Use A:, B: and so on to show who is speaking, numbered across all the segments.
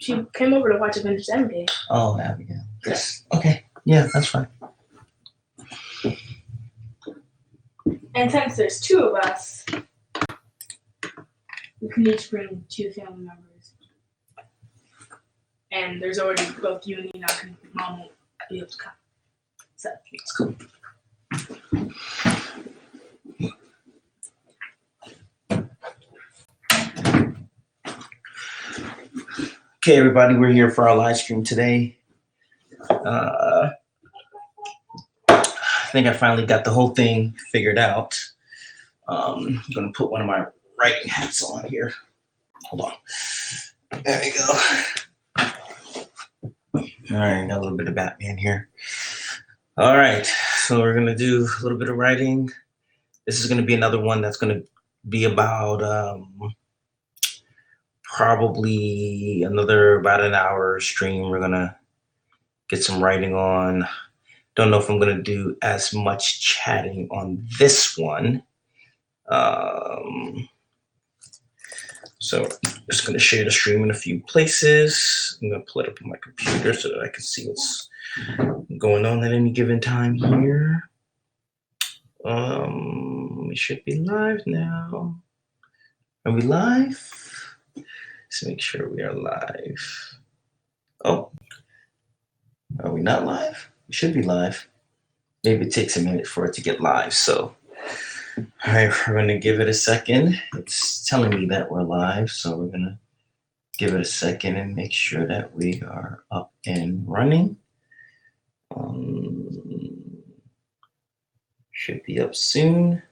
A: She came over to watch Avengers Endgame.
B: Oh, Abigail. Yes. Okay. Yeah, that's fine.
A: And since there's 2 of us, we can each bring 2 family members. And there's already both you and Nina, Mom won't be able to come. So
B: it's cool. Okay, everybody, we're here for our live stream today. I think I finally got the whole thing figured out. I'm gonna put one of my writing hats on here. Hold on. There we go. All right, got a little bit of Batman here. All right, so we're gonna do a little bit of writing. This is gonna be another one that's gonna be about probably about an hour stream. We're gonna get some writing on. Don't know if I'm gonna do as much chatting on this one. So I'm just gonna share the stream in a few places. I'm gonna pull it up on my computer so that I can see what's going on at any given time here. We should be live now. Are we live? Let's make sure we are live. Oh, are we not live? We should be live. Maybe it takes a minute for it to get live. So, all right, we're gonna give it a second. It's telling me that we're live, so we're gonna give it a second and make sure that we are up and running. Should be up soon.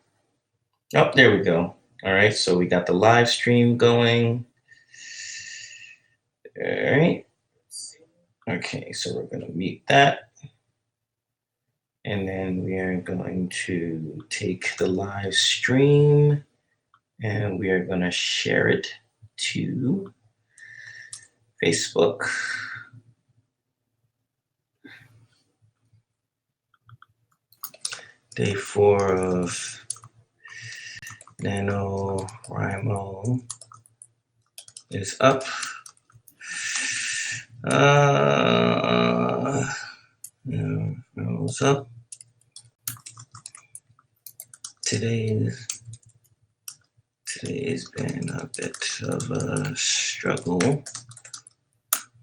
B: Oh, there we go. All right, so we got the live stream going. All right. Okay, so we're going to mute that. And then we are going to take the live stream and we are going to share it to Facebook. Day 4 of NaNoWriMo is up. What's up? Today's been a bit of a struggle.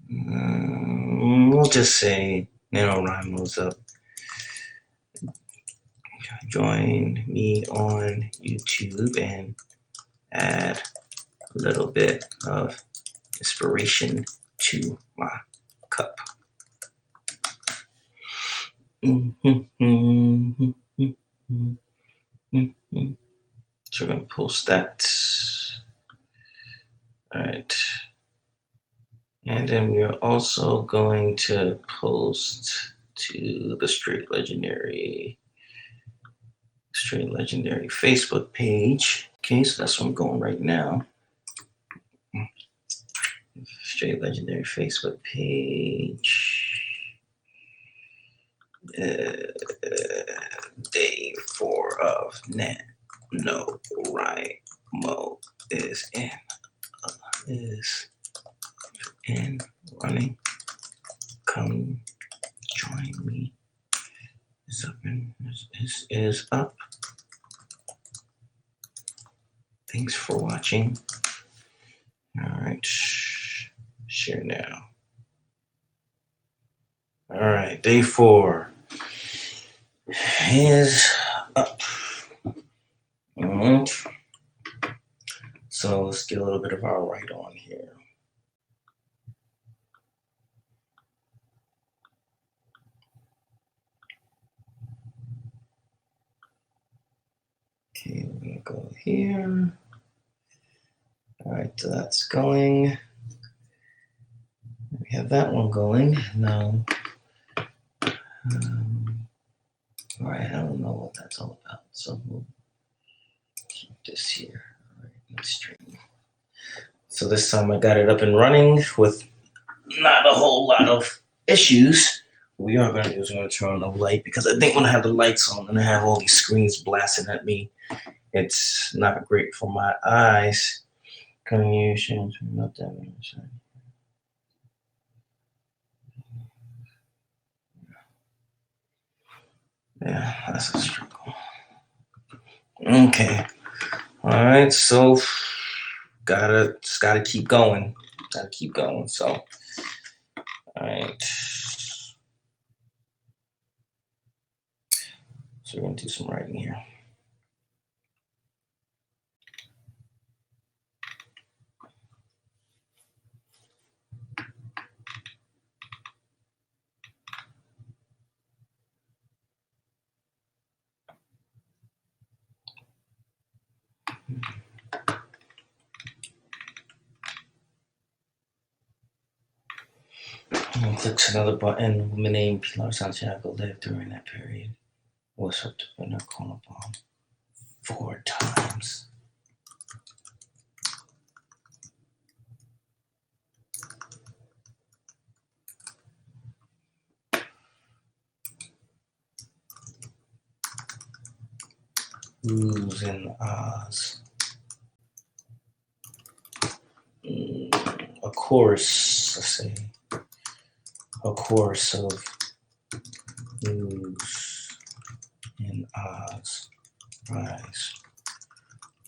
B: We'll just say NaNoWriMo's up. Join me on YouTube and add a little bit of inspiration to my cup. So we're going to post that. All right. And then we are also going to post to the Str8 Legendary Facebook page. Okay, so that's where I'm going right now. Str8 Legendary Facebook page. Day 4 of NaNoWriMo is in running. Come join me. Is up. Thanks for watching. All right, share now. All right, day 4 is up. All right. So let's get a little bit of our write on here. Okay, we're gonna go here. All right, so that's going. We have that one going now. All right, I don't know what that's all about, so we'll keep this here. All right, let's stream. So this time I got it up and running with not a whole lot of issues. What we are going to do is I'm going to turn on the light because I think when I have the lights on and I have all these screens blasting at me, it's not great for my eyes. Can you change not that much? Yeah, that's a struggle. Okay. All right. So gotta keep going. Gotta keep going. So, all right. So we're gonna do some writing here. I'm gonna click another button. Woman named Pilar Santiago lived during that period. Was hooked up in a corner bomb 4 times. Oohs and ahs. A chorus, let's say, a chorus of oohs and ahs rise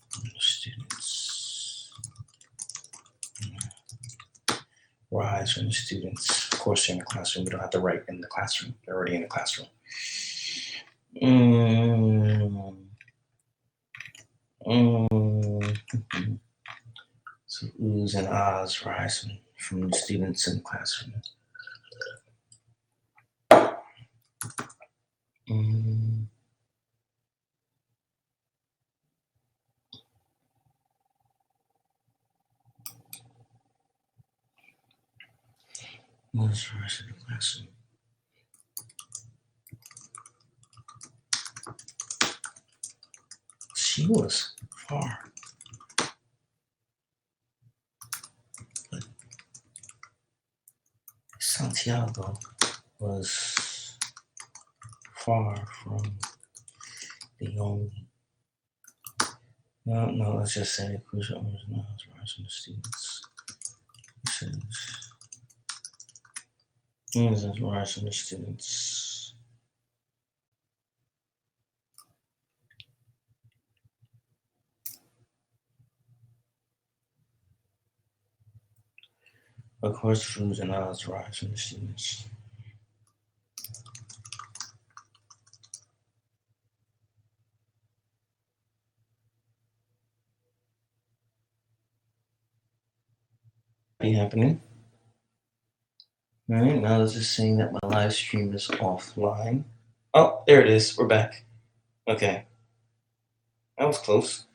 B: from the students. Rise from the students. Of course, they're in the classroom. We don't have to write in the classroom. They're already in the classroom. So oohs and ahs rise from the students in the classroom. What's the rest of the classroom? She was far. But Santiago was far from the only. No, let's just say crucial owners and rise from the students. Rise from the students. Of course, foods and odds rise from the students. Be happening. All right, now this is saying that my live stream is offline. Oh, there it is. We're back. Okay. That was close.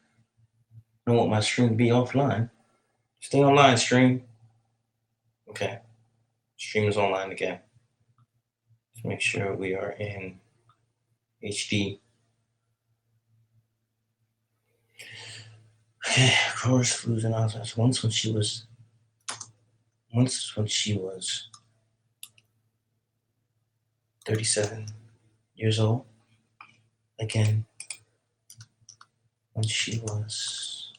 B: I don't want my stream to be offline. Stay online, stream. Okay. Stream is online again. Let's make sure we are in HD. Okay, of course, foods and odds. Once when she was 37 years old. Again, when she was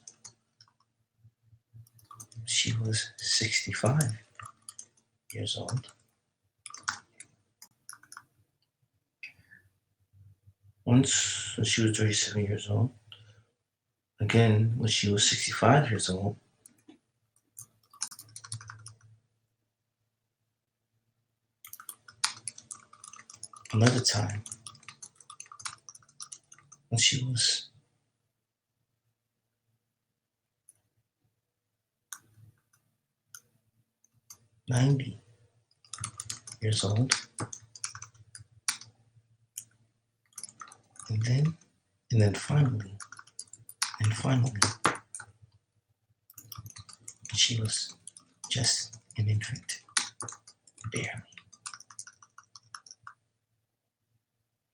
B: 65 years old. Once when she was 37 years old. Again, when she was 65 years old. Another time when she was 90 years old. And then finally, she was just an infant, barely.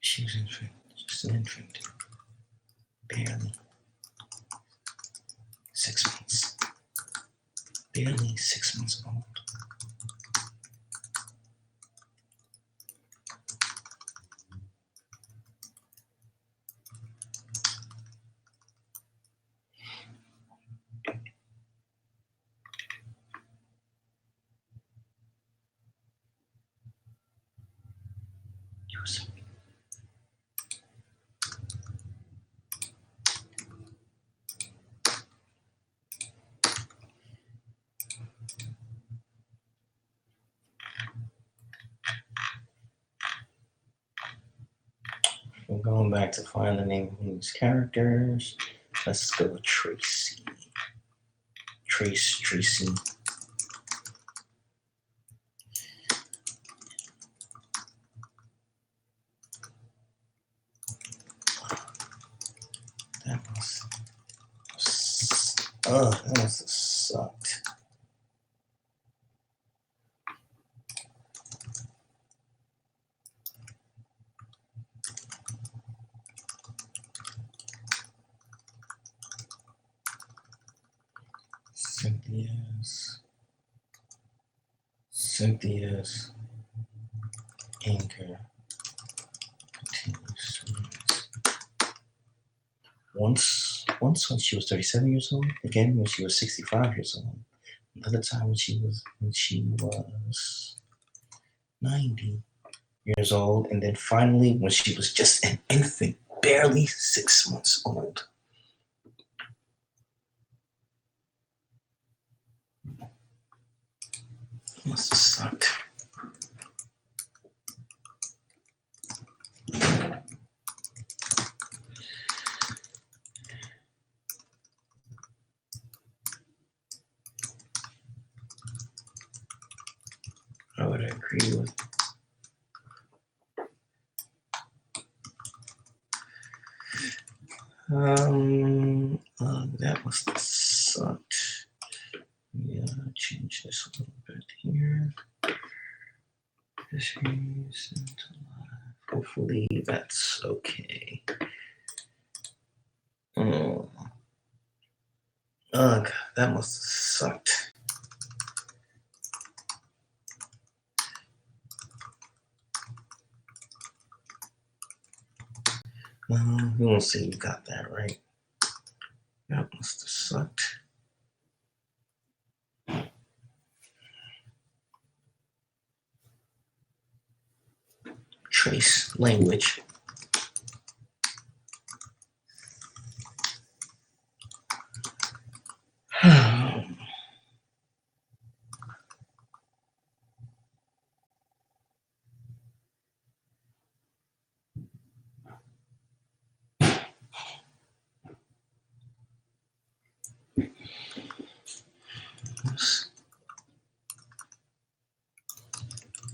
B: She was just an infant, barely 6 months, barely 6 months old. We're going back to find the name of these characters. Let's go with Tracy. Tracy. That must have sucked. Cynthia's anchor continues. Once when she was 37 years old, again when she was 65 years old, another time when she was 90 years old, and then finally when she was just an infant, barely 6 months old. Must have sucked. I would agree with. That must have sucked. Yeah, change this a little bit here. Hopefully that's okay. Ugh, that must have sucked. We won't say you got that right. That must have sucked. Trace language.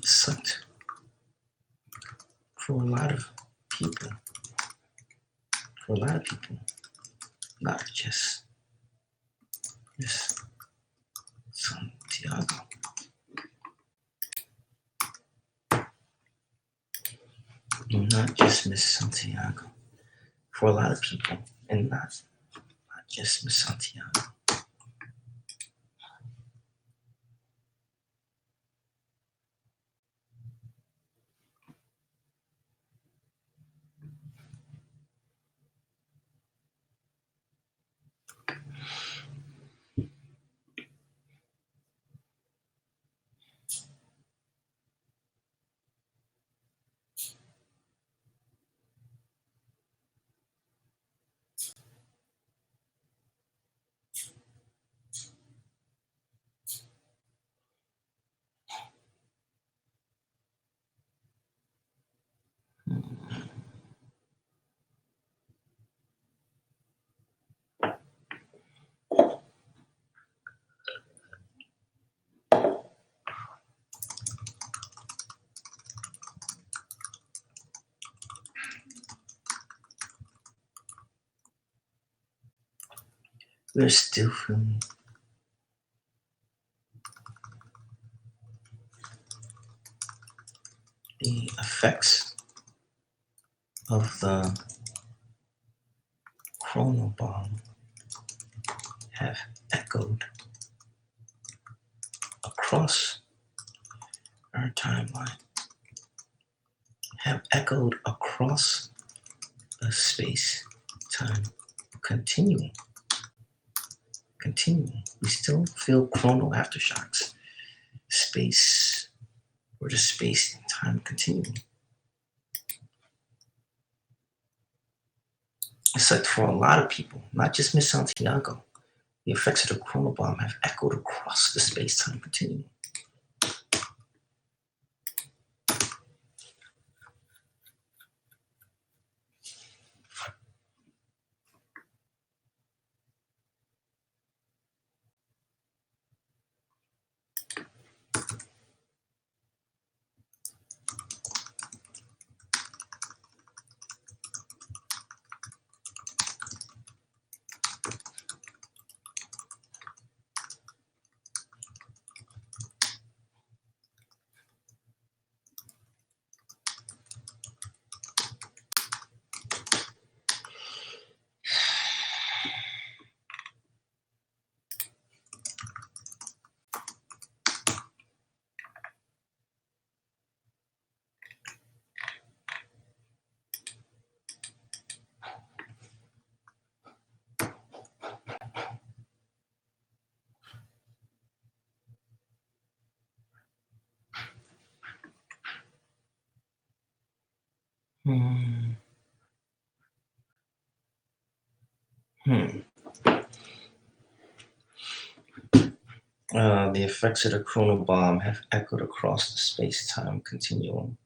B: Sucked for a lot of people. Not just Miss Santiago. Not just Miss Santiago. For a lot of people, and not just Miss Santiago. We're still feeling the effects of the chronobomb have echoed across our timeline, have echoed across the space-time continuum. We still feel chrono aftershocks. Space, or the space and time continuum. Except for a lot of people, not just Miss Santiago, the effects of the chronobomb have echoed across the space-time continuum. The effects of the chronobomb have echoed across the space-time continuum.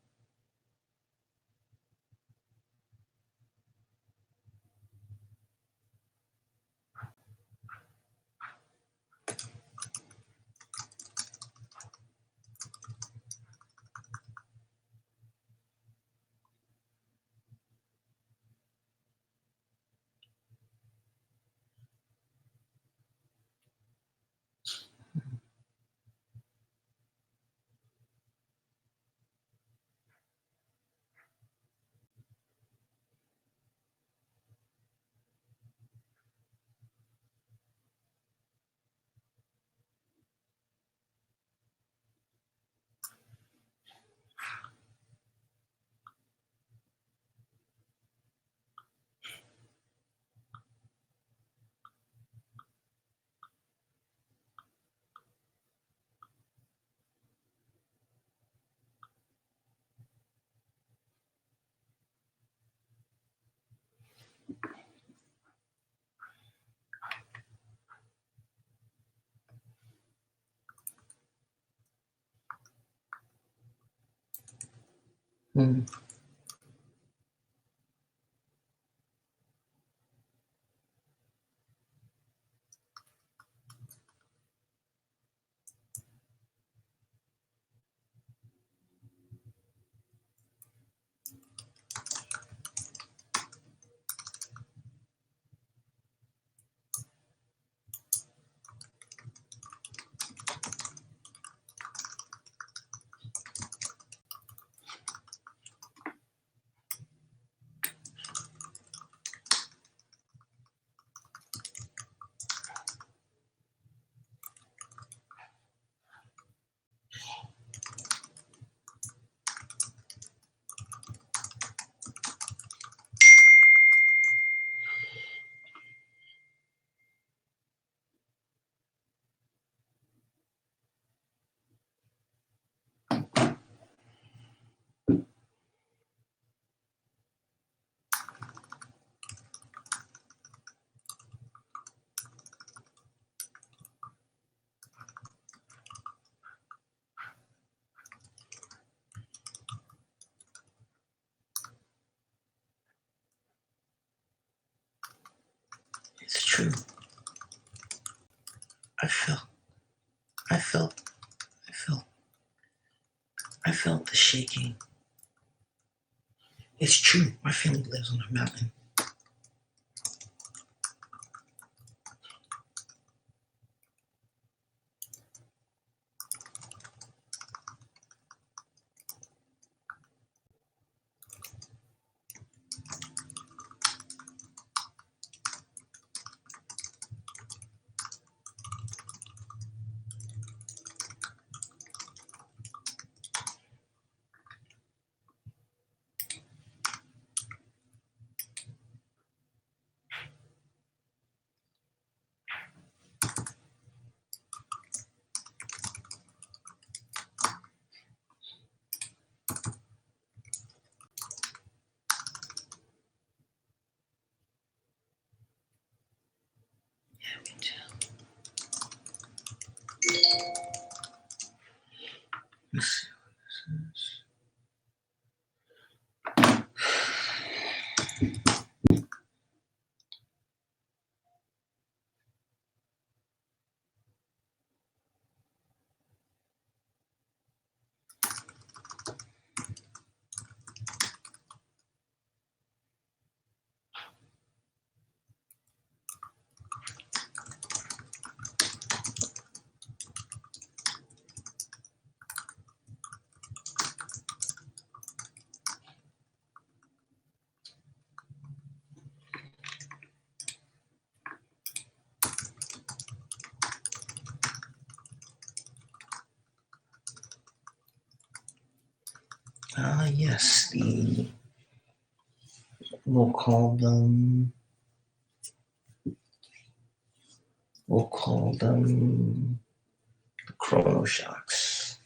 B: It's true. I felt the shaking. It's true. My family lives on a mountain. Let's see what this is. Yes, we'll call them the chrono shocks.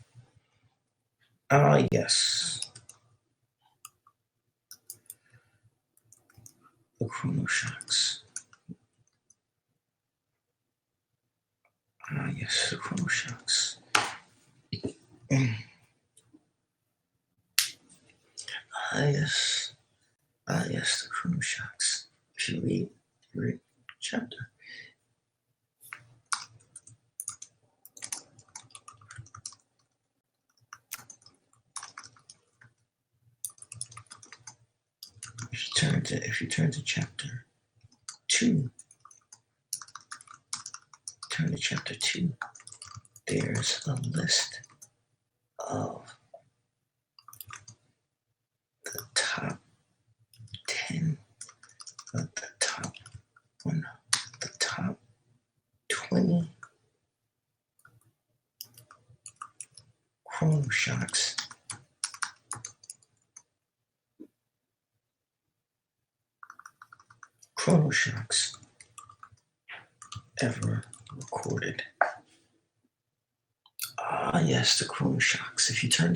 B: Yes, the chrono shocks. Yes, the chrono shocks. Yes. Yes, the chrono shocks. If you read chapter. If you turn to chapter 2, there's a list of the top 10, the top 20 chrono shocks ever recorded. Yes, the chrono shocks. If you turn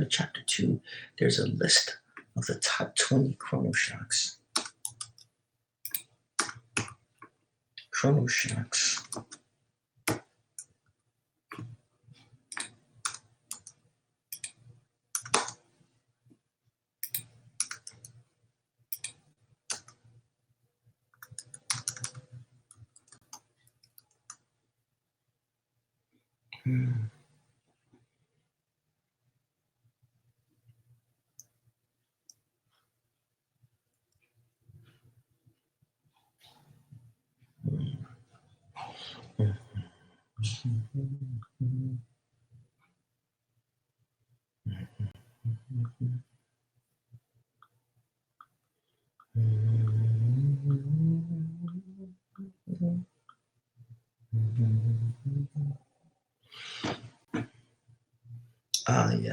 B: to chapter 2, there's a list of the top 20 chrono shocks. Chrono shocks.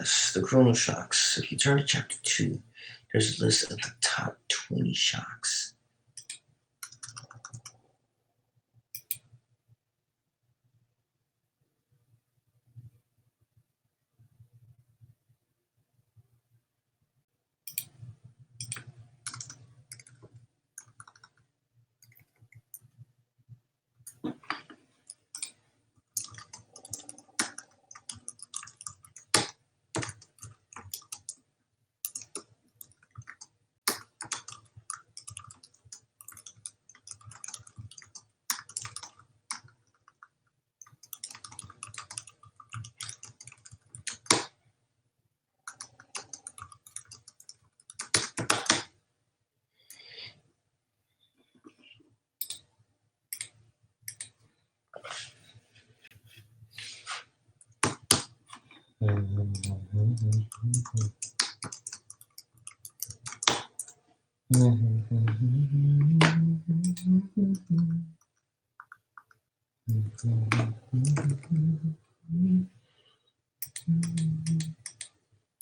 B: Yes, the chrono shocks. If you turn to chapter 2, there's a list of the top 20 shocks.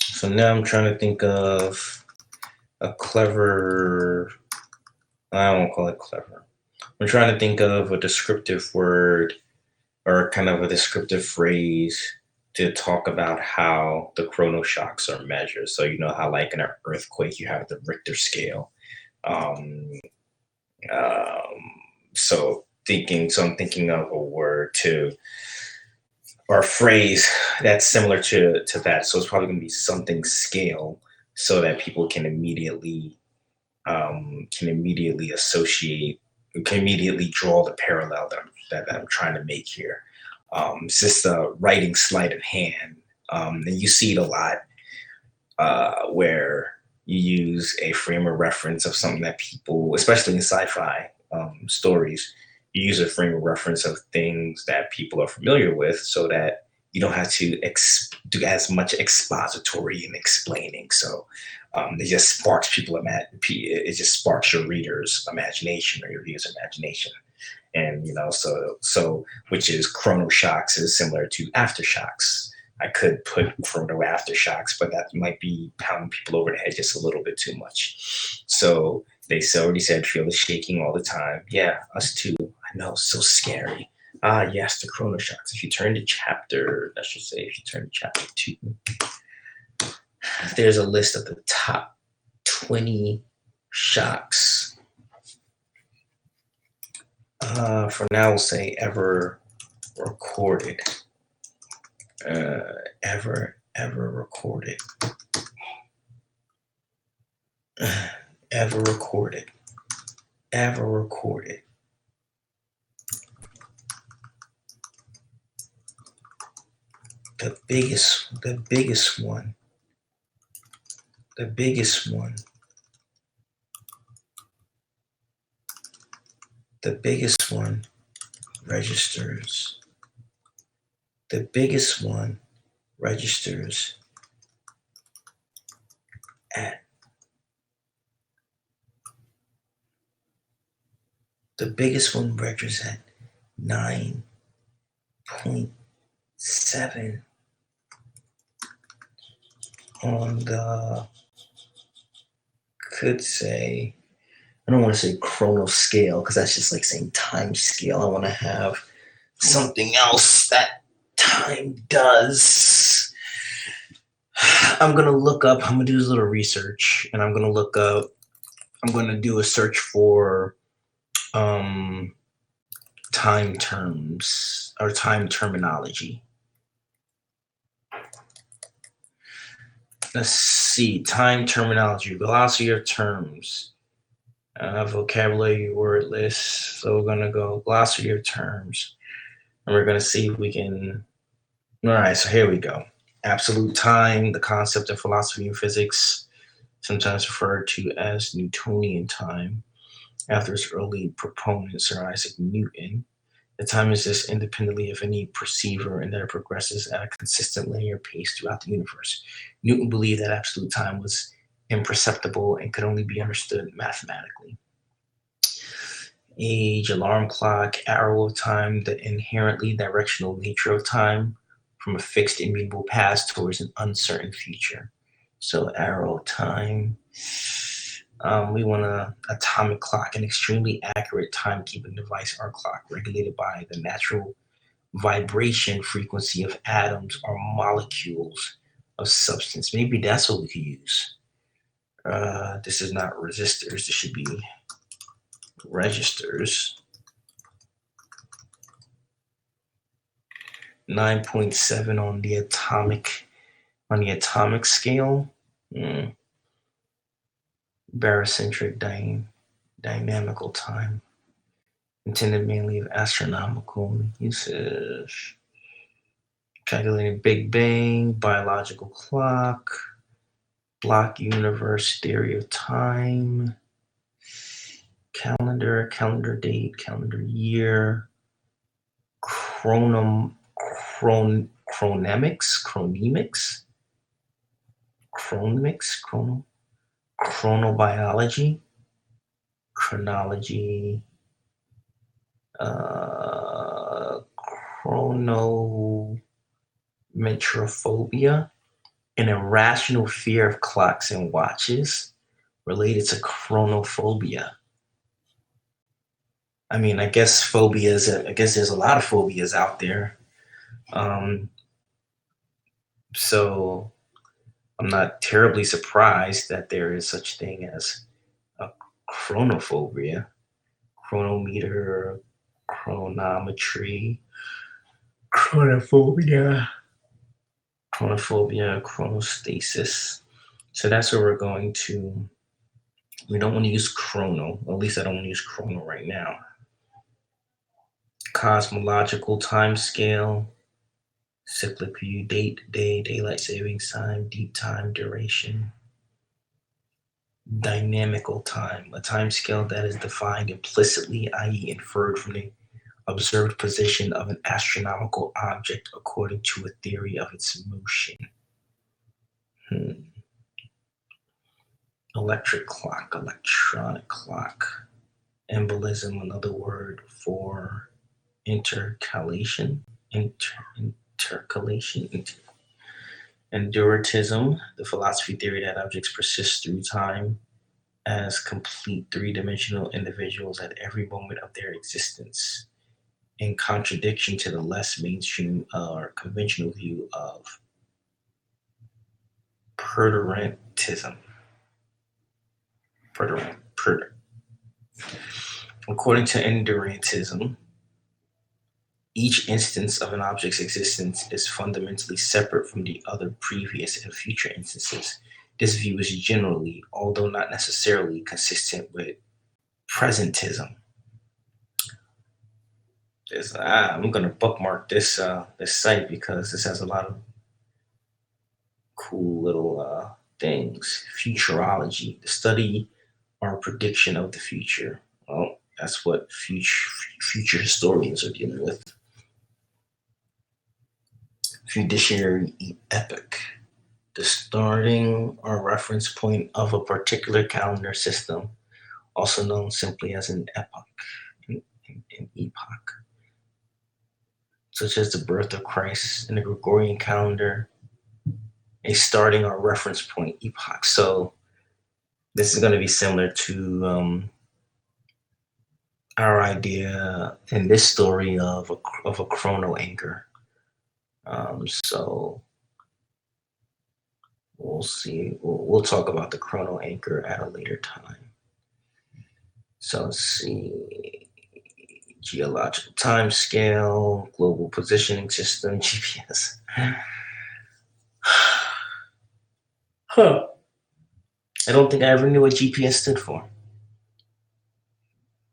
B: So now I'm trying to think of a clever, I won't call it clever. I'm trying to think of a descriptive word or kind of a descriptive phrase to talk about how the chrono shocks are measured. So you know how like in an earthquake you have the Richter scale. Um, um, so I'm thinking of a word to or a phrase that's similar to that. So it's probably going to be something scale, so that people can immediately associate, can immediately draw the parallel that I'm trying to make here. It's just writing sleight of hand, and you see it a lot where you use a frame of reference of something that people, especially in sci-fi stories, you use a frame of reference of things that people are familiar with, so that you don't have to do as much expository and explaining. So it just sparks it just sparks your reader's imagination or your viewer's imagination. And so which is chrono shocks is similar to aftershocks. I could put chrono aftershocks, but that might be pounding people over the head just a little bit too much. So they already said feel the shaking all the time. Yeah, us too. I know, so scary. Ah, yes, the chrono shocks. If you turn to chapter 2, there's a list of the top 20 shocks. For now, we'll say ever recorded. Ever recorded. Ever recorded. Ever recorded. The biggest one. The biggest one. The biggest one registers. The biggest one registers at the biggest one registers at 9.7 on the, could say, I don't want to say chrono scale because that's just like saying time scale. I want to have something else that time does. I'm going to do this little research, and I'm going to do a search for time terms or time terminology. Let's see, time terminology, velocity of terms, vocabulary word list. So we're going to go glossary of terms, and we're going to see if we can. All right, so here we go. Absolute time, the concept of philosophy and physics, sometimes referred to as Newtonian time, after its early proponent, Sir Isaac Newton. The time exists independently of any perceiver, and that it progresses at a consistent linear pace throughout the universe. Newton believed that absolute time was imperceptible and could only be understood mathematically. Age, alarm clock, arrow of time, the inherently directional nature of time, from a fixed immutable past towards an uncertain future. So arrow of time. We want an atomic clock, an extremely accurate timekeeping device or clock regulated by the natural vibration frequency of atoms or molecules of substance. Maybe that's what we could use. This is not resistors. This should be registers. 9.7 on the atomic scale. Barocentric dynamical time, intended mainly of astronomical usage. Calculating Big Bang, biological clock, block universe, theory of time, calendar date, calendar year, chronemics, chronobiology, chronology, chronometrophobia, an irrational fear of clocks and watches related to chronophobia. I mean, I guess there's a lot of phobias out there. So I'm not terribly surprised that there is such thing as a chronophobia, chronometer, chronometry. chronophobia, chronostasis. So that's where we're going to. We don't want to use chrono. At least I don't want to use chrono right now. Cosmological time scale, cyclic view, date, day, daylight savings time, deep time, duration. Dynamical time, a time scale that is defined implicitly, i.e. inferred from the observed position of an astronomical object according to a theory of its motion. Electric clock, electronic clock. Embolism, another word for intercalation. Enduratism, the philosophy theory that objects persist through time as complete three-dimensional individuals at every moment of their existence, in contradiction to the less mainstream or conventional view of perdurantism. According to endurantism, each instance of an object's existence is fundamentally separate from the other previous and future instances. This view is generally, although not necessarily, consistent with presentism. I'm going to bookmark this site because this has a lot of cool little things. Futurology, the study or prediction of the future. Well, that's what future historians are dealing with. Fiduciary epoch, the starting or reference point of a particular calendar system, also known simply as an epoch, an epoch, such as the birth of Christ in the Gregorian calendar, a starting or reference point epoch. So this is going to be similar to our idea in this story of a chrono anchor. So we'll see. We'll talk about the chrono anchor at a later time. So let's see. Geological time scale, global positioning system, GPS. I don't think I ever knew what GPS stood for.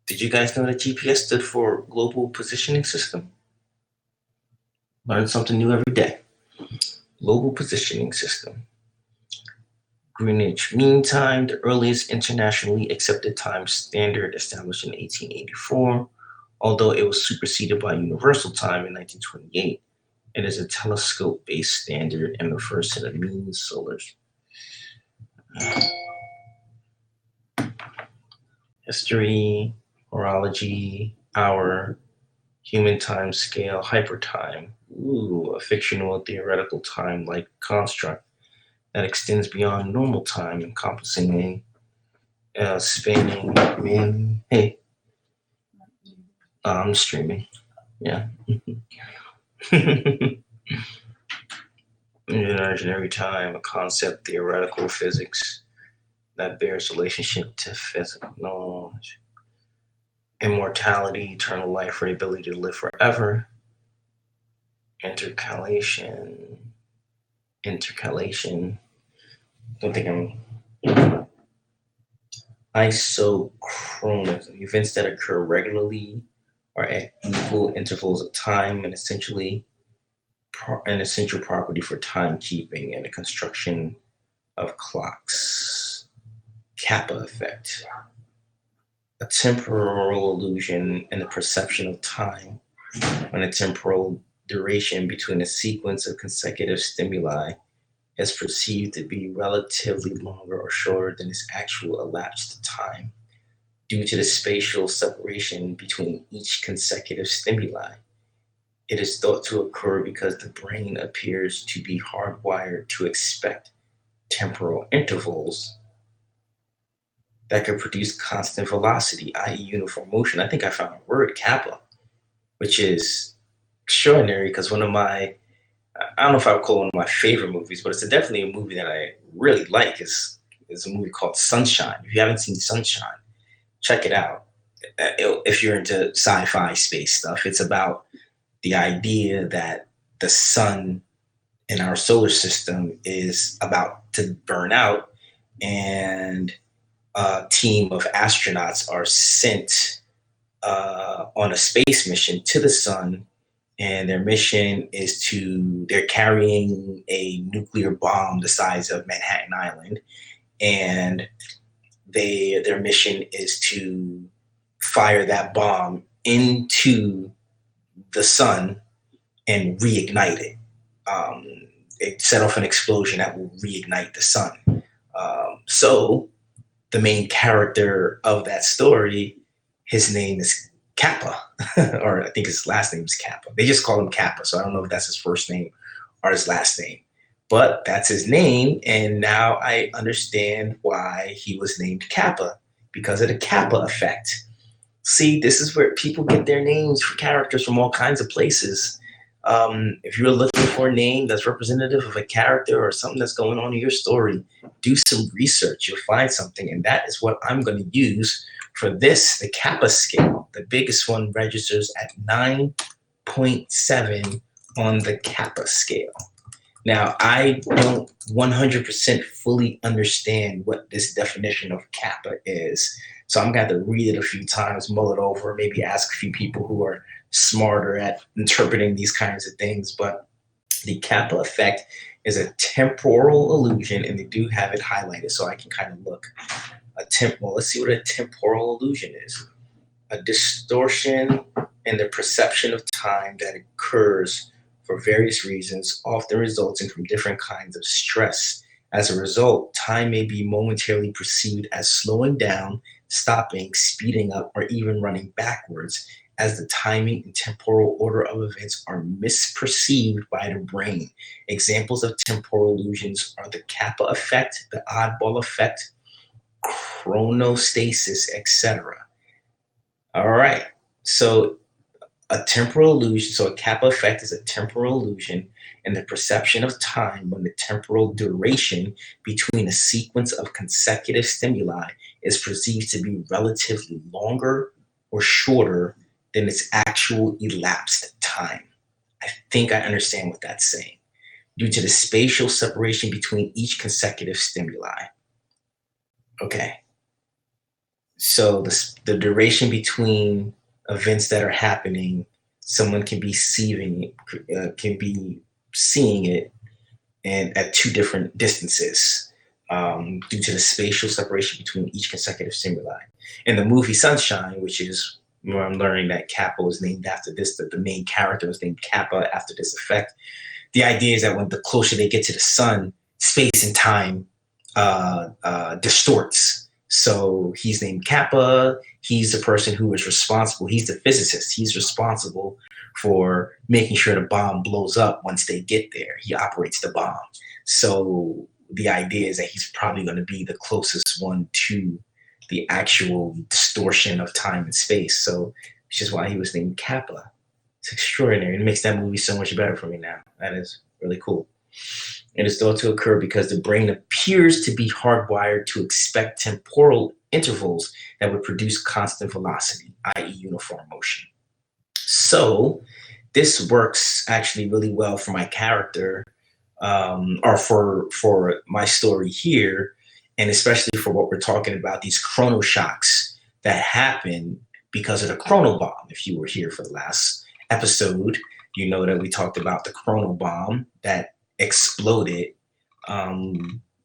B: Did you guys know that GPS stood for Global Positioning System? Learn something new every day. Global Positioning System. Greenwich Mean Time, the earliest internationally accepted time standard established in 1884. Although it was superseded by Universal Time in 1928, it is a telescope-based standard and refers to the mean solar. History, horology, hour, human time scale, hypertime. A fictional theoretical time-like construct that extends beyond normal time, encompassing a spanning. Hey, I'm streaming. Yeah. Imaginary time, a concept, theoretical physics that bears relationship to physical knowledge. Immortality, eternal life, or the ability to live forever. Intercalation. Don't think I'm. Isochronism, events that occur regularly or at equal intervals of time, and essentially an essential property for timekeeping and the construction of clocks. Kappa effect, a temporal illusion in the perception of time when a temporal duration between a sequence of consecutive stimuli is perceived to be relatively longer or shorter than its actual elapsed time due to the spatial separation between each consecutive stimuli. It is thought to occur because the brain appears to be hardwired to expect temporal intervals that could produce constant velocity, i.e. uniform motion. I think I found a word, kappa, which is extraordinary because I don't know if I would call it one of my favorite movies, but it's definitely a movie that I really like. It's a movie called Sunshine. If you haven't seen Sunshine, check it out. If you're into sci-fi space stuff, it's about the idea that the sun in our solar system is about to burn out, and a team of astronauts are sent on a space mission to the sun, and their mission is they're carrying a nuclear bomb the size of Manhattan Island, and their mission is to fire that bomb into the sun and reignite it. It set off an explosion that will reignite the sun. So the main character of that story, his name is Kappa, or I think his last name is Kappa. They just call him Kappa, so I don't know if that's his first name or his last name, but that's his name, and now I understand why he was named Kappa, because of the Kappa effect. See, this is where people get their names for characters from all kinds of places. If you're looking for a name that's representative of a character or something that's going on in your story, do some research. You'll find something, and that is what I'm going to use for this, the Kappa scale. The biggest one registers at 9.7 on the Kappa scale. Now, I don't 100% fully understand what this definition of Kappa is, so I'm going to have to read it a few times, mull it over, maybe ask a few people who are smarter at interpreting these kinds of things. But the Kappa effect is a temporal illusion, and they do have it highlighted so I can kind of look. Well, let's see what a temporal illusion is. A distortion in the perception of time that occurs for various reasons, often resulting from different kinds of stress. As a result, time may be momentarily perceived as slowing down, stopping, speeding up, or even running backwards, as the timing and temporal order of events are misperceived by the brain. Examples of temporal illusions are the Kappa effect, the oddball effect, chronostasis, etc. All right, so a temporal illusion, so a Kappa effect is a temporal illusion in the perception of time when the temporal duration between a sequence of consecutive stimuli is perceived to be relatively longer or shorter than its actual elapsed time. I think I understand what that's saying. Due to the spatial separation between each consecutive stimuli. Okay. So the duration between events that are happening, someone can be seeing it and at two different distances due to the spatial separation between each consecutive stimuli. In the movie Sunshine, which is where I'm learning that Kappa was named after this, that the main character was named Kappa after this effect. The idea is that when the closer they get to the sun, space and time distorts. So he's named Kappa. He's the person who is responsible. He's the physicist. He's responsible for making sure the bomb blows up once they get there. He operates the bomb. So the idea is that he's probably going to be the closest one to the actual distortion of time and space. So which is why he was named Kappa. It's extraordinary. It makes that movie so much better for me now. That is really cool. It is thought to occur because the brain appears to be hardwired to expect temporal intervals that would produce constant velocity, i.e. uniform motion. So this works actually really well for my character, or for my story here, and especially for what we're talking about, these chrono shocks that happen because of the chrono bomb. If you were here for the last episode, you know that we talked about the chrono bomb that exploded,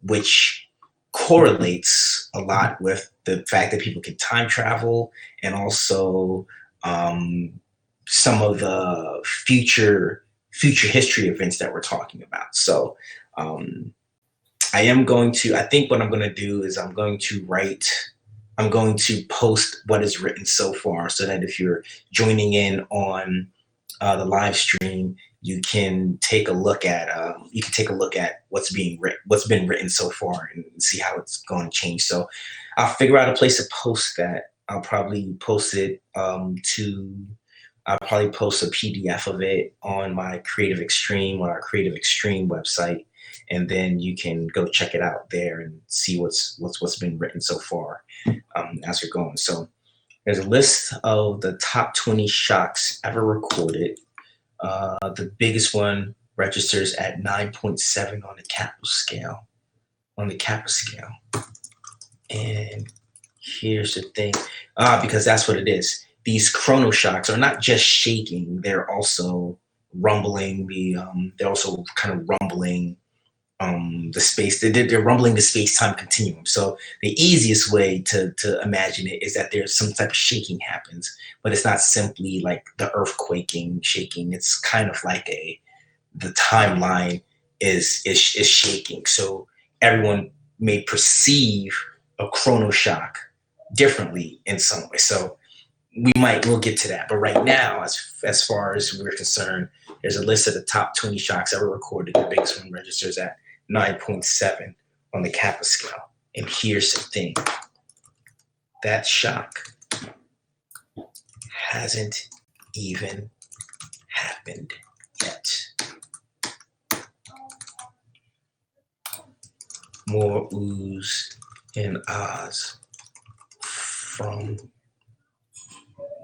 B: which correlates a lot with the fact that people can time travel, and also some of the future history events that we're talking about. So I think what I'm going to do is I'm going to post what is written so far, so that if you're joining in on the live stream, you can take a look at what's been written so far and see how it's going to change. So I'll figure out a place to post that. I'll probably post a PDF of it on my Creative Extreme, on our Creative Extreme website, and then you can go check it out there and see what's been written so far as we're going. So there's a list of the top 20 shocks ever recorded. The biggest one registers at 9.7 on the Kappa scale. And here's the thing, because that's what it is. These chronoshocks are not just shaking; they're also rumbling. They're also kind of rumbling the space. They're rumbling the space-time continuum. So the easiest way to imagine it is that there's some type of shaking happens, but it's not simply like the earthquaking shaking. It's kind of like the timeline is shaking. So everyone may perceive a chronoshock differently in some way. So we'll get to that. But right now, as far as we're concerned, there's a list of the top 20 shocks ever recorded. The biggest one registers at 9.7 on the Kappa scale. And here's the thing. That shock hasn't even happened yet. More oohs and ahs from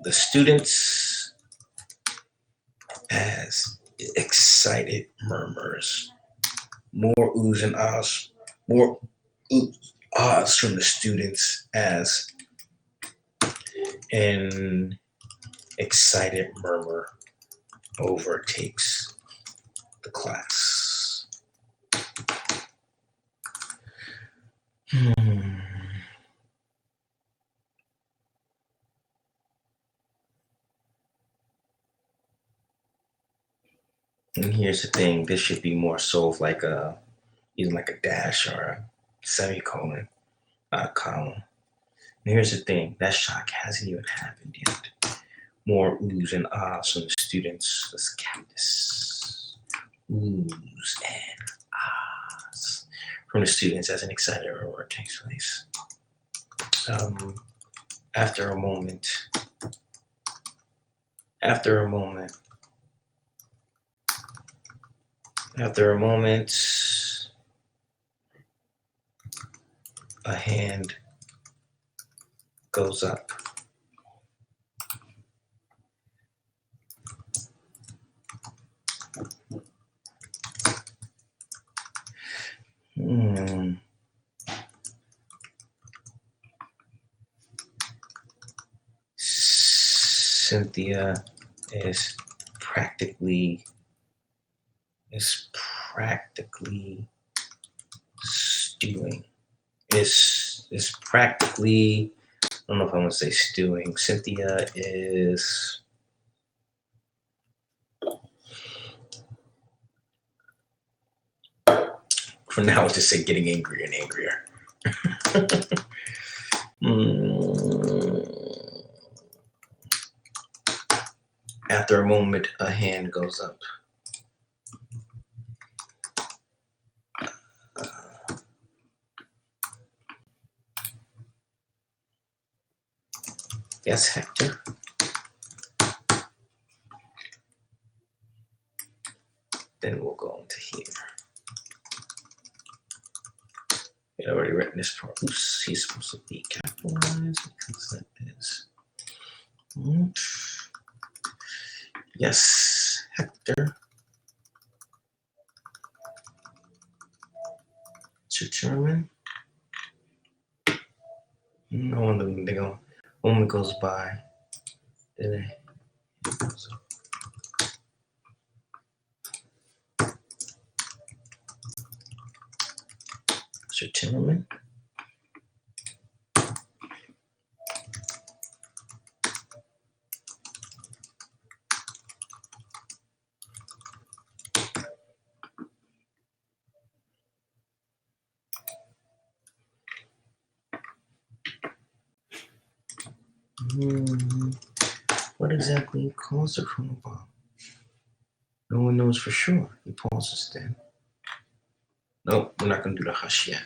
B: the students as excited murmurs. More oohs and ahs, more ahs from the students as an excited murmur overtakes the class. And here's the thing, this should be more so of like either like a dash or a semicolon, comma. And here's the thing, that shock hasn't even happened yet. More oohs and ahs from the students. Let's count this. Oohs and ahs from the students as an excited murmur takes place. After a moment, a hand goes up. Cynthia is practically stewing. Is practically, I don't know if I want to say stewing. Cynthia is for now, I'll just say getting angrier and angrier. After a moment, a hand goes up. Yes, Hector. Then we'll go into here. I've already written this part. Oops, he's supposed to be capitalized because that is. Yes, Hector. Determine. No one they go. Moment goes by. Then it goes up. Determine. What exactly caused the chronobomb? No one knows for sure. He pauses then. Nope, we're not going to do the hush yet.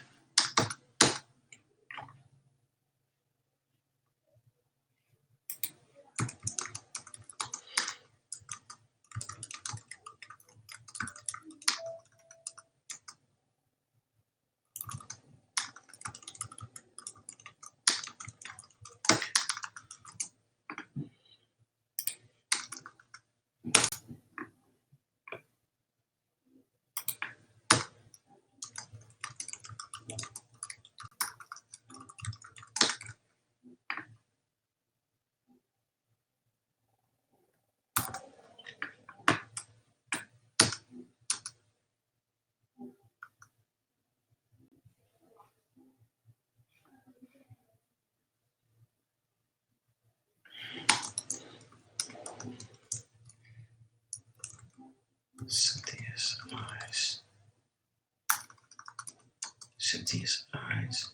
B: Cynthia's eyes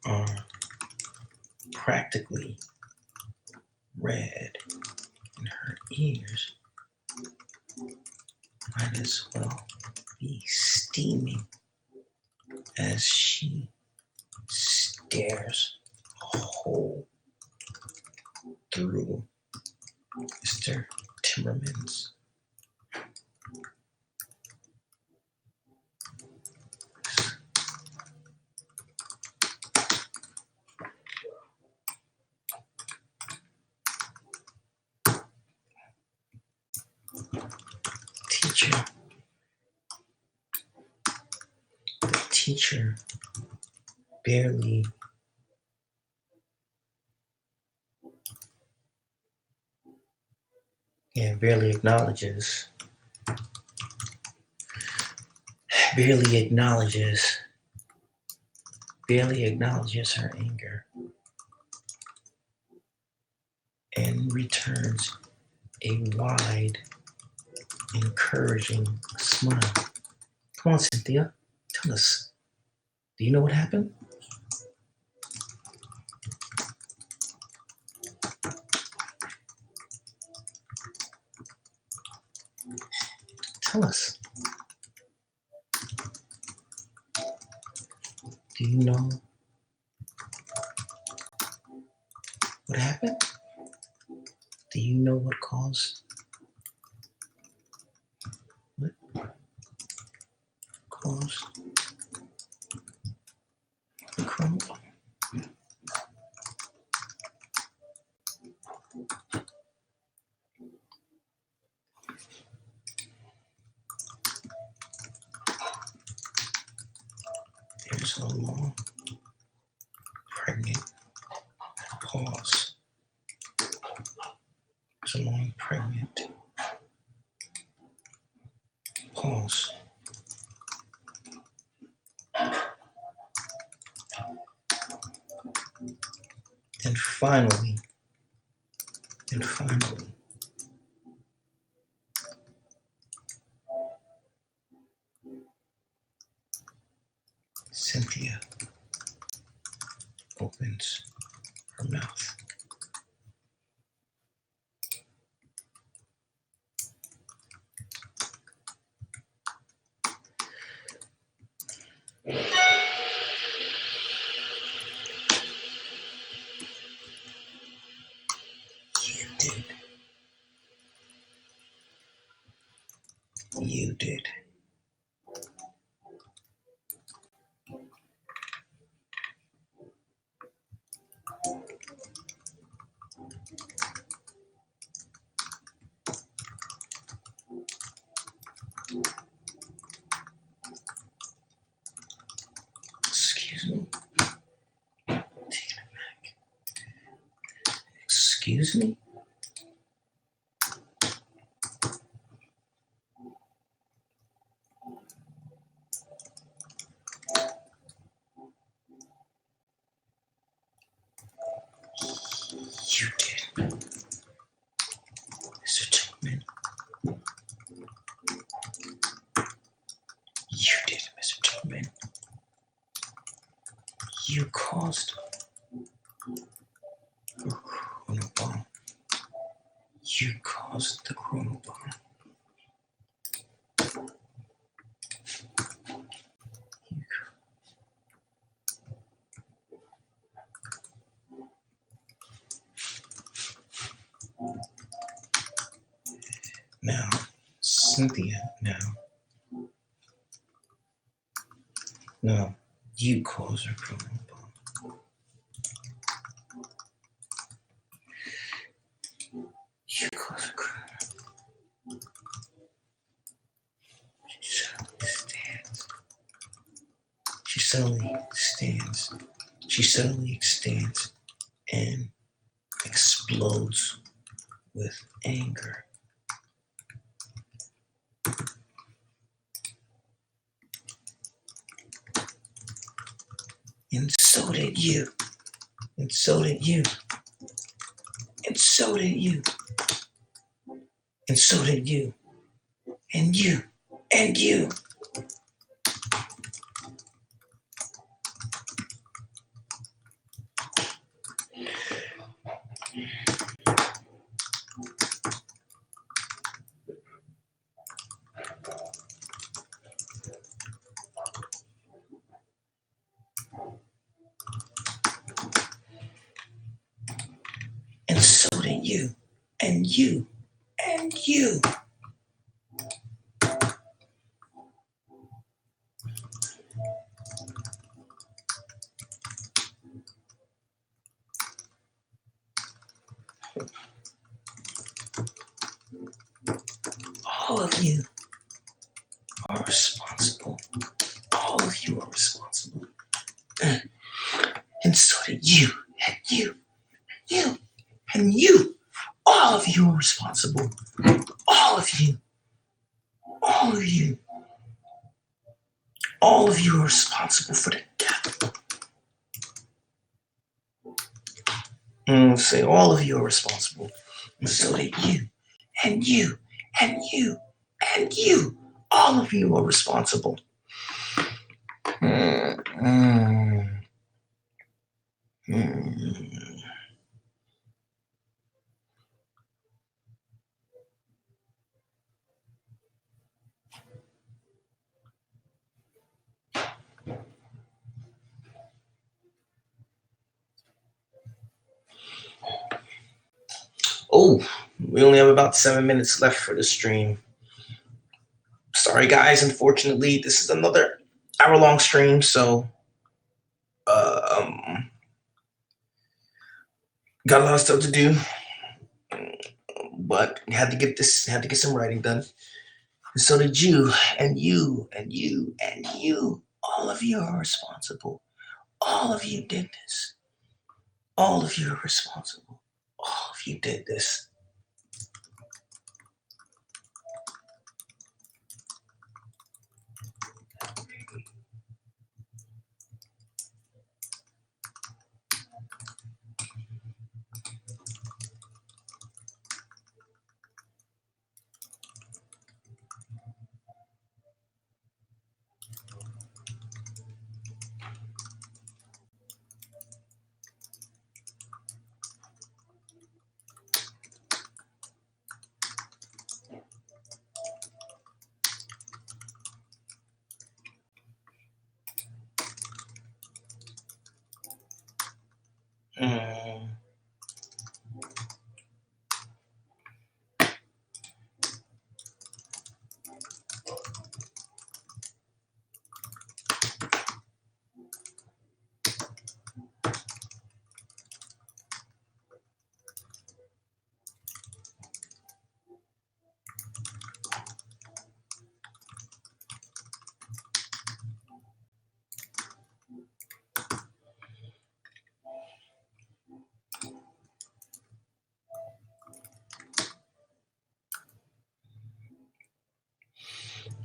B: are practically red, and her ears might as well be steaming as she stares a hole through Mr. Timmerman's teacher. The teacher barely acknowledges her anger and returns a wide, encouraging smile. Come on, Cynthia, tell us. Do you know what happened? Tell us. Do you know what happened? Do you know what caused the crumble? There's a long, pregnant pause. There's a long, pregnant pause. And finally, Cynthia opens her mouth. You did. Excuse me. Taking it back. Excuse me? You did, Mr. Tillman. You did, Mr. Tillman. You caused the chronobomb. You caused the chronobomb. Now, Cynthia, no, you caused her chronobomb. You caused her chronobomb. She suddenly stands and explodes with anger. And so did you. And so did you. And so did you. And so did you. And you. and you. And so did you, and you, and you. All of you are responsible. All of you are responsible. And so did you, and you, you, and you. All of you are responsible. All of you. All of you. All of you are responsible for the death. Say all of you are responsible. And so did you, and you, and you, and you. All of you are responsible. Oh, we only have about 7 minutes left for the stream. Sorry, guys. Unfortunately, this is another hour-long stream, so got a lot of stuff to do, but had to get some writing done. And so did you, and you, and you, and you. All of you are responsible. All of you did this. All of you are responsible. All of you did this.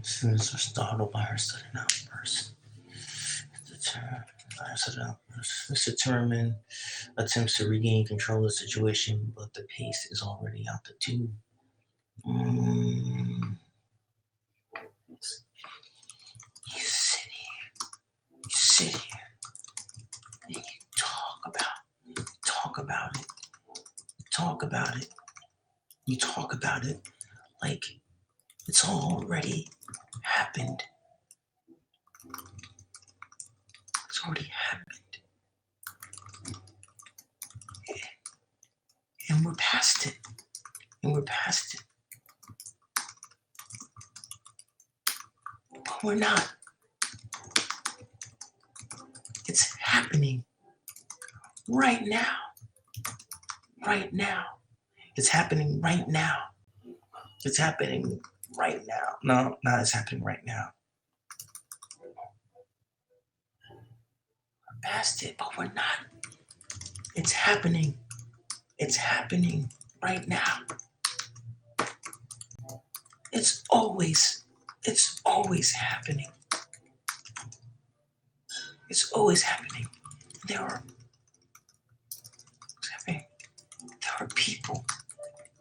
B: Students are startled by her sudden outburst. Mr. Turman attempts to regain control of the situation, but the pace is already out the tube. You sit here, and you talk about it like it's already happened. It's already happened. And we're past it. But we're not. It's happening right now. It's happening right now. It's happening right now. No, it's happening right now. We're past it, but we're not. It's happening. It's happening right now. It's always happening. It's always happening. There are people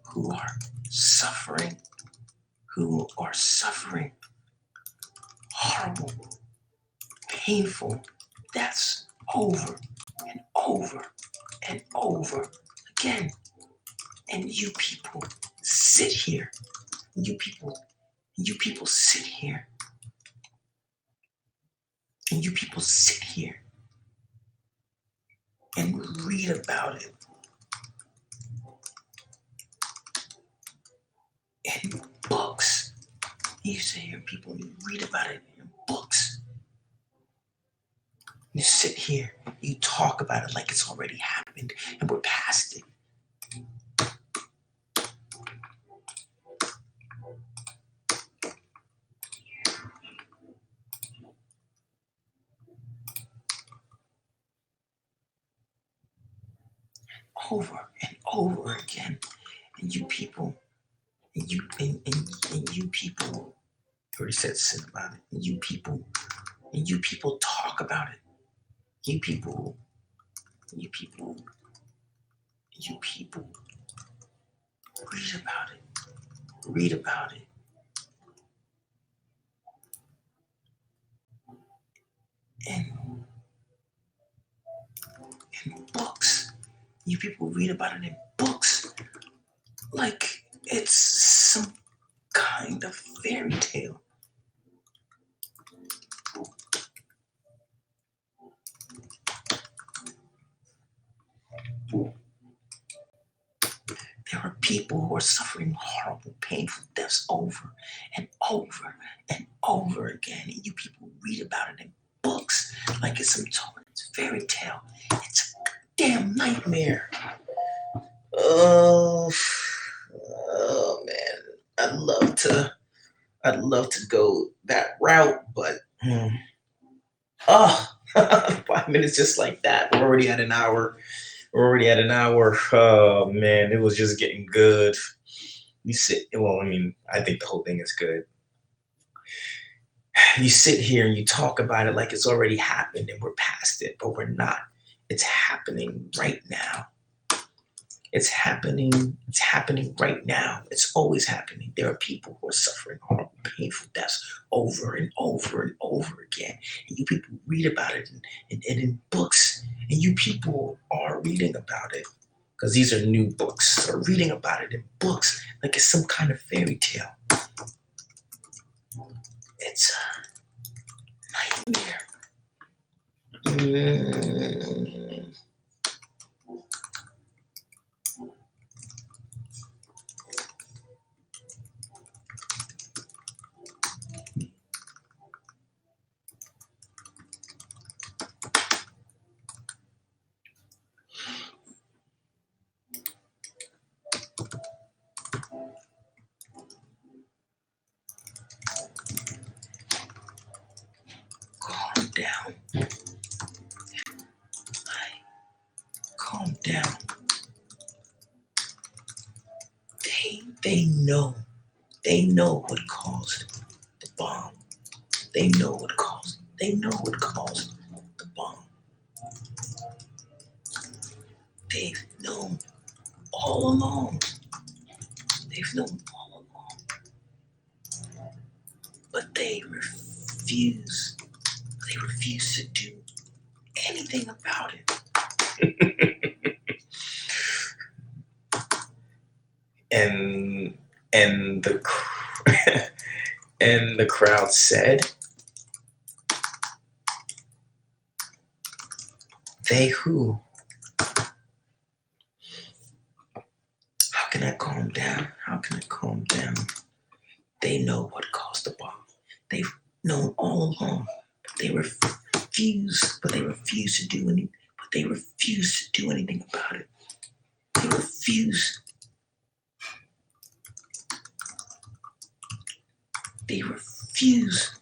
B: who are suffering horrible, painful deaths over and over and over again. And you people sit here. You people sit here. And you people sit here and read about it in books. You sit here, people, and you read about it in books. You sit here, you talk about it like it's already happened and we're past it. Over and over again. And you people, and you people, I already said sin about it. And you people talk about it. You people read about it. Read about it. In books. You people read about it in books. Like it's some kind of fairy tale. There are people who are suffering horrible, painful deaths over and over and over again. And you people read about it in books like it's some fairy tale. It's a damn nightmare. Oh man. I'd love to go that route, but 5 minutes just like that. We're already at an hour. Oh man, it was just getting good. I think the whole thing is good. You sit here and you talk about it like it's already happened and we're past it, but we're not. It's happening right now. It's happening right now. It's always happening. There are people who are suffering horrible, painful deaths over and over and over again. And you people read about it in books, and you people are reading about it because these are new books, or reading about it in books like it's some kind of fairy tale. It's a nightmare. Calm down. Calm down. They know. They know what caused the bomb. They know what caused the bomb. They've known all along. But they refuse. They refuse to do anything about it. And the and the crowd said, "They who? How can I calm down? They know what caused the bomb. They've known all along. They refuse to do anything. But they refuse to do anything about it. They refuse. They refuse.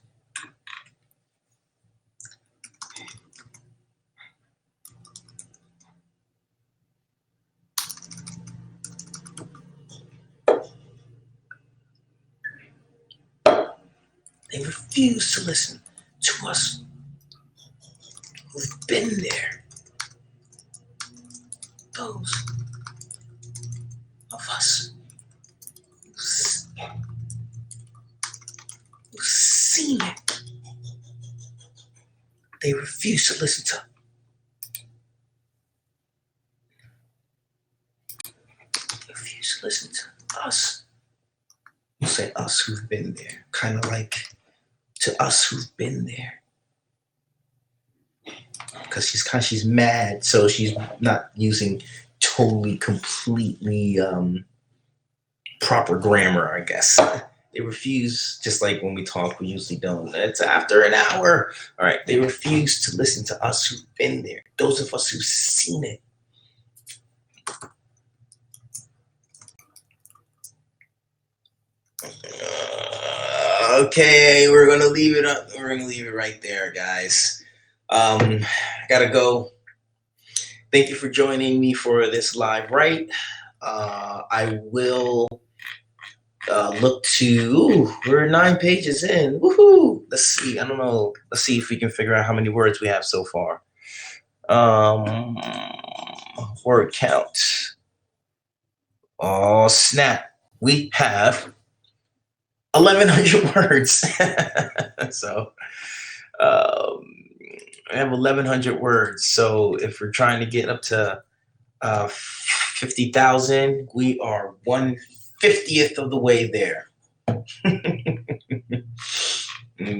B: They refuse to listen to us who've been there. Those of us who've seen it They refuse to listen to us. We'll say us who've been there, kind of like to us who've been there. Because she's mad, so she's not using totally, completely proper grammar, I guess. They refuse, just like when we talk, we usually don't. It's after an hour. All right, they refuse to listen to us who've been there, those of us who've seen it. Okay, we're gonna leave it up. We're gonna leave it right there, guys. I gotta go. Thank you for joining me for this live write. I will look to. We're 9 pages in. Woohoo! Let's see. I don't know. Let's see if we can figure out how many words we have so far. Word count. Oh snap! We have 1,100 words. So I have 1,100 words. So if we're trying to get up to 50,000, we are 1/50th of the way there.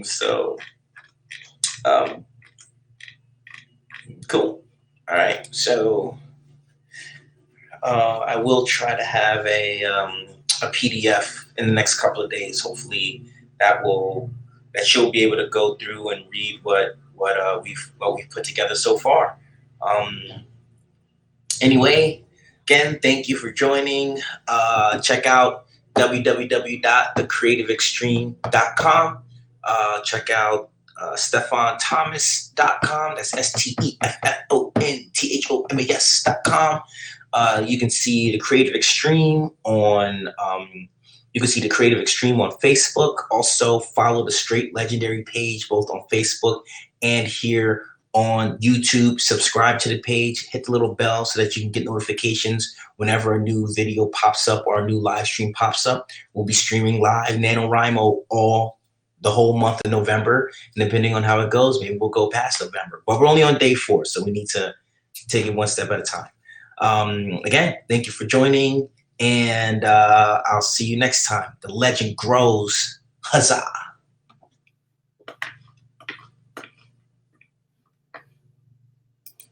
B: So cool. All right. So I will try to have a PDF in the next couple of days. Hopefully that you'll be able to go through and read what we've put together so far. Anyway, again, thank you for joining. Check out www.thecreativeextreme.com. Check out StephanThomas.com. That's StephanThomas.com. You can see the Creative Extreme on Facebook. Also follow the Str8 Legendary page both on Facebook and here on YouTube. Subscribe to the page, hit the little bell so that you can get notifications whenever a new video pops up or a new live stream pops up. We'll be streaming live NaNoWriMo the whole month of November, and depending on how it goes, maybe we'll go past November. But we're only on day 4, so we need to take it one step at a time. Again, thank you for joining, and I'll see you next time. The legend grows. Huzzah!